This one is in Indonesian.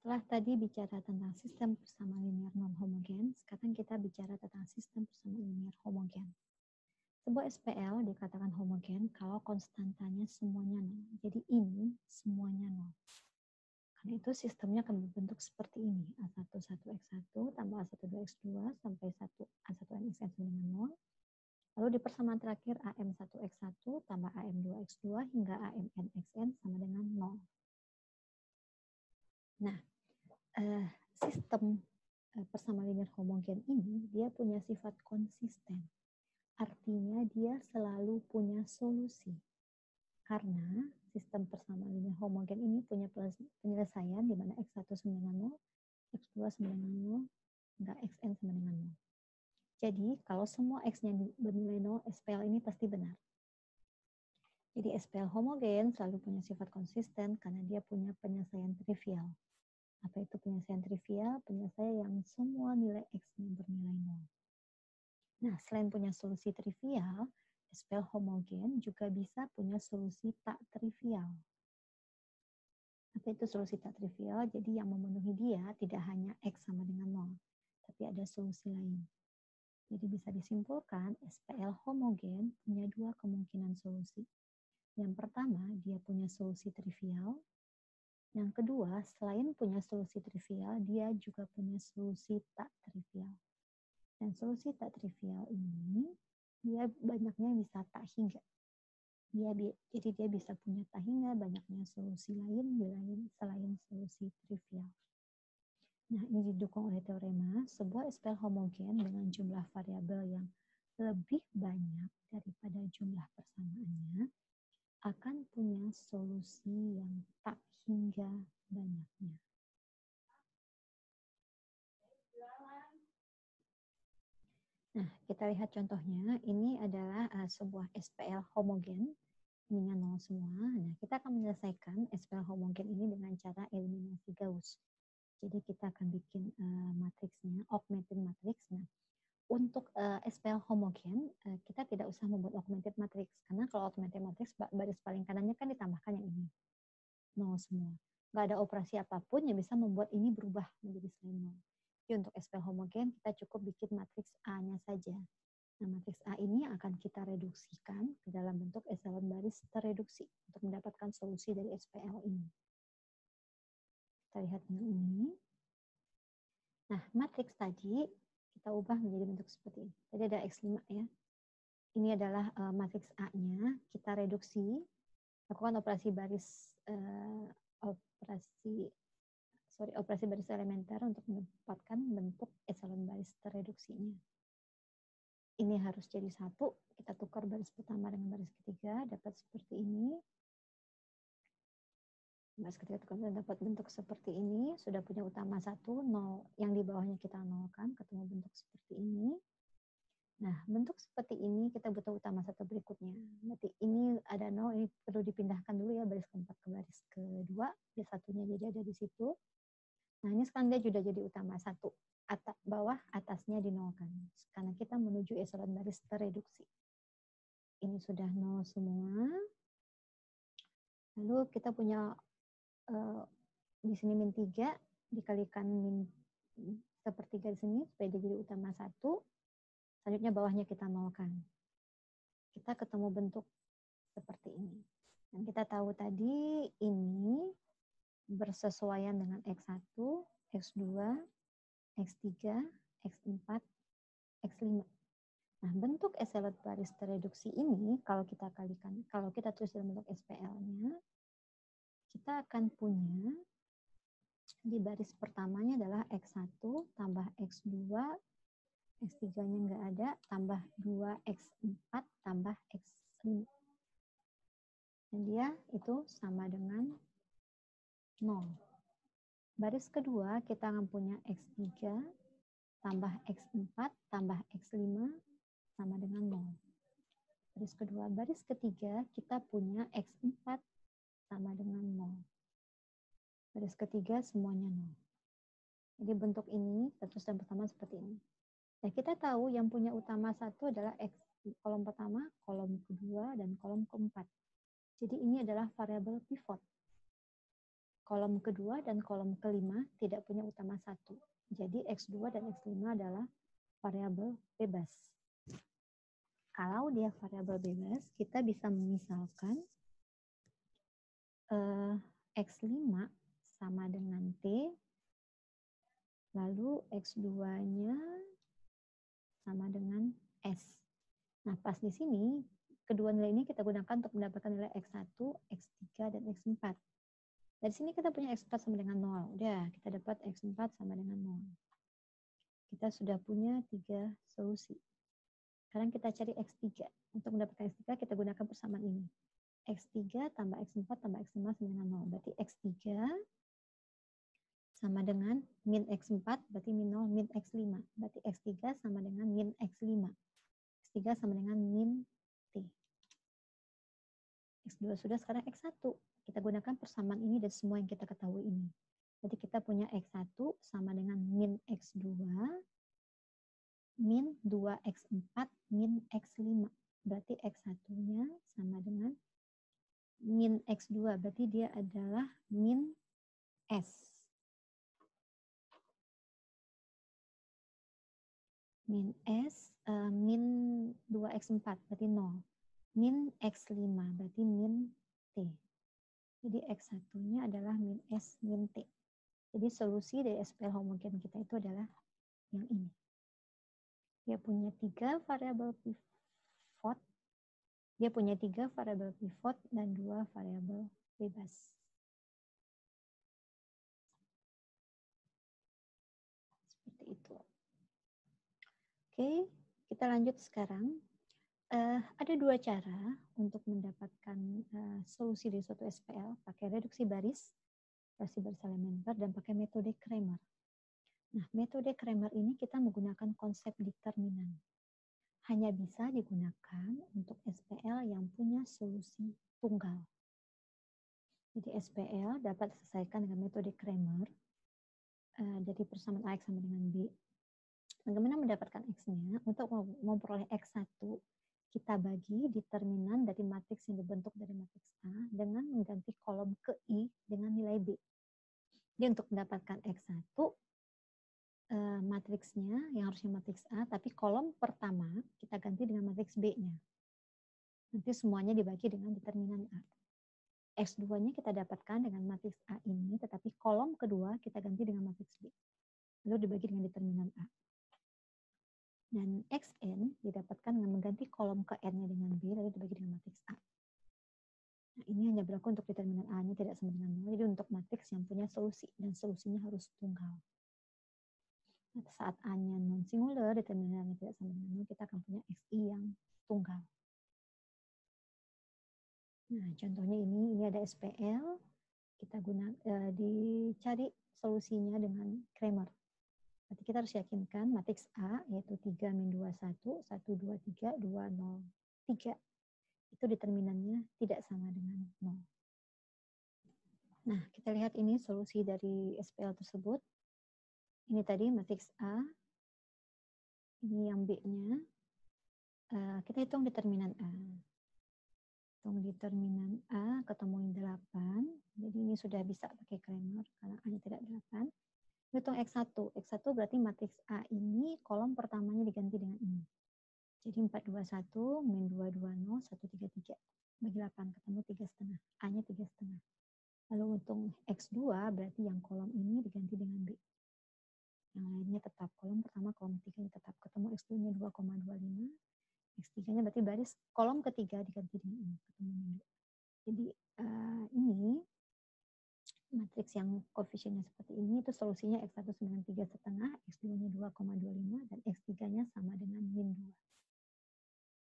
Setelah tadi bicara tentang sistem persamaan linear non-homogen, sekarang kita bicara tentang sistem persamaan linear homogen. Sebuah SPL dikatakan homogen kalau konstantanya semuanya nol. Jadi ini semuanya nol. Karena itu sistemnya akan berbentuk seperti ini. A1, 1x1 tambah A1, 2x2 sampai 1A1NxN sama dengan 0. Lalu di persamaan terakhir AM1x1 tambah AM2x2 hingga AMNxN sama dengan 0. Nah, sistem persamaan linear homogen ini dia punya sifat konsisten. Artinya dia selalu punya solusi. Karena sistem persamaan linear homogen ini punya penyelesaian di mana X1 sama dengan 0, X2 sama dengan 0, hingga Xn sama dengan 0. Jadi kalau semua X-nya bernilai 0, SPL ini pasti benar. Jadi SPL homogen selalu punya sifat konsisten karena dia punya penyelesaian trivial. Apa itu penyelesaian trivial? Penyelesaian yang semua nilai X-nya bernilai 0. Nah, selain punya solusi trivial, SPL homogen juga bisa punya solusi tak trivial. Apa itu solusi tak trivial? Jadi yang memenuhi dia tidak hanya X sama dengan 0, tapi ada solusi lain. Jadi bisa disimpulkan SPL homogen punya dua kemungkinan solusi. Yang pertama, dia punya solusi trivial. Yang kedua, selain punya solusi trivial, dia juga punya solusi tak trivial. Dan solusi tak trivial ini, dia banyaknya bisa tak hingga. Jadi dia bisa punya tak hingga banyaknya solusi lain selain solusi trivial. Nah, ini didukung oleh teorema, sebuah SPL homogen dengan jumlah variabel yang lebih banyak daripada jumlah persamaannya akan punya solusi yang tak hingga banyaknya. Nah, kita lihat contohnya. Ini adalah sebuah SPL homogen. Ininya 0 semua. Nah, kita akan menyelesaikan SPL homogen ini dengan cara eliminasi Gauss. Jadi kita akan bikin matriksnya, augmented matrix. Nah, untuk SPL homogen, kita tidak usah membuat augmented matrix. Karena kalau augmented matrix, baris paling kanannya kan ditambahkan yang ini. 0 semua. Nggak ada operasi apapun yang bisa membuat ini berubah menjadi selain 0. Jadi untuk SPL homogen, kita cukup bikin matriks A-nya saja. Nah, matriks A ini akan kita reduksikan ke dalam bentuk eselon baris tereduksi untuk mendapatkan solusi dari SPL ini. Kita lihat yang ini. Nah, matriks tadi kita ubah menjadi bentuk seperti ini. Tadi ada X5 ya. Ini adalah matriks A-nya. Kita reduksi, lakukan operasi baris operasi baris elementer untuk mendapatkan bentuk eselon baris tereduksinya. Ini harus jadi 1, kita tukar baris pertama dengan baris ketiga, dapat seperti ini. Baris ketiga tukar dapat bentuk seperti ini, sudah punya utama 1, 0, yang di bawahnya kita nolkan, ketemu bentuk seperti ini. Nah, bentuk seperti ini kita butuh utama 1 berikutnya. Berarti ini ada 0, ini perlu dipindahkan dulu ya, baris keempat ke baris kedua, biar satunya jadi ada di situ. Nah, ini sekarang dia sudah jadi utama 1. Bawah atasnya dinolkan. Karena kita menuju eselon baris tereduksi. Ini sudah 0 semua. Lalu kita punya di sini min 3 dikalikan min sepertiga di sini supaya dia jadi utama 1. Selanjutnya bawahnya kita nolkan. Kita ketemu bentuk seperti ini. Dan kita tahu tadi ini bersesuaian dengan X1, X2, X3, X4, X5. Nah, bentuk eselon baris tereduksi ini kalau kita tulis dalam bentuk SPL-nya, kita akan punya di baris pertamanya adalah X1 tambah X2, X3-nya nggak ada, tambah 2X4 tambah X5. Dan dia itu sama dengan 0. Baris kedua kita akan punya X3 tambah X4 tambah X5 sama dengan 0. Baris kedua. Baris ketiga kita punya X4 sama dengan 0. Baris ketiga semuanya 0. Jadi bentuk ini, status yang pertama seperti ini. Nah, kita tahu yang punya utama 1 adalah X, kolom pertama, kolom kedua, dan kolom keempat. Jadi ini adalah variabel pivot. kolom kedua dan kolom kelima tidak punya utama 1. Jadi X2 dan X5 adalah variabel bebas. Kalau dia variabel bebas, kita bisa memisalkan X5 sama dengan T, lalu X2-nya sama dengan S. Nah, pas di sini, kedua nilai ini kita gunakan untuk mendapatkan nilai X1, X3, dan X4. Dari sini kita punya X4 sama dengan 0. Udah, kita dapat X4 sama dengan 0. Kita sudah punya 3 solusi. Sekarang kita cari X3. Untuk mendapatkan X3, kita gunakan persamaan ini. X3 tambah X4 tambah X5 sama dengan 0. Berarti X3 sama dengan min X4, berarti min 0, min X5. Berarti X3 sama dengan min X5. X3 sama dengan min T. X2 sudah, sekarang X1. Kita gunakan persamaan ini dan semua yang kita ketahui ini. Jadi kita punya X1 sama dengan min X2, min 2X4, min X5. Berarti X1-nya sama dengan min X2. Berarti dia adalah min S. Min S, min 2X4, berarti 0. Min X5, berarti min T. Jadi X1-nya adalah min S, min T. Jadi solusi dari SPL homogen kita itu adalah yang ini. Dia punya 3 variabel pivot. Dia punya 3 variabel pivot dan 2 variabel bebas. Seperti itu. Oke, kita lanjut sekarang. Ada 2 cara untuk mendapatkan solusi dari suatu SPL, pakai reduksi baris elementer, dan pakai metode Cramer. Nah, metode Cramer ini kita menggunakan konsep determinan. Hanya bisa digunakan untuk SPL yang punya solusi tunggal. Jadi SPL dapat diselesaikan dengan metode Cramer dari persamaan AX sama dengan B. Bagaimana mendapatkan X-nya? Untuk memperoleh X1, kita bagi determinan dari matriks yang dibentuk dari matriks A dengan mengganti kolom ke I dengan nilai B. Jadi untuk mendapatkan X1, matriksnya yang harusnya matriks A, tapi kolom pertama kita ganti dengan matriks B-nya. Nanti semuanya dibagi dengan determinan A. X2-nya kita dapatkan dengan matriks A ini, tetapi kolom kedua kita ganti dengan matriks B. Lalu dibagi dengan determinan A. Dan Xn didapatkan dengan mengganti kolom ke N-nya dengan B, lalu dibagi dengan matriks A. Nah, ini hanya berlaku untuk determinan A-nya tidak sama dengan 0, jadi untuk matriks yang punya solusi, dan solusinya harus tunggal. Nah, saat A-nya non-singular, determinannya tidak sama dengan 0, kita akan punya Xi yang tunggal. Nah, contohnya ini ada SPL, kita dicari solusinya dengan Cramer. Berarti kita harus yakinkan matriks A yaitu 3 min 2 1, 1 2 3, 2 0 3 itu determinannya tidak sama dengan 0. Nah, kita lihat ini solusi dari SPL tersebut. Ini tadi matriks A. Ini yang B-nya. Kita hitung determinan A. Hitung determinan A ketemu 8. Jadi ini sudah bisa pakai Cramer karena A-nya tidak 8. Hitung X1. X1 berarti matriks A ini kolom pertamanya diganti dengan ini. Jadi 421 min 220 133. Bagi 8 ketemu 3,5. A-nya 3,5. Lalu untuk X2 berarti yang kolom ini diganti dengan B. Yang lainnya tetap. Kolom pertama, kolom ketiga tetap. Ketemu X2-nya 2,25. X3-nya berarti baris kolom ketiga diganti dengan ini. Ketemu min 2. Jadi ini matriks yang koefisiennya seperti ini, itu solusinya X1 sama dengan 3,5, X2-nya 2,25, dan X3-nya sama dengan min 2.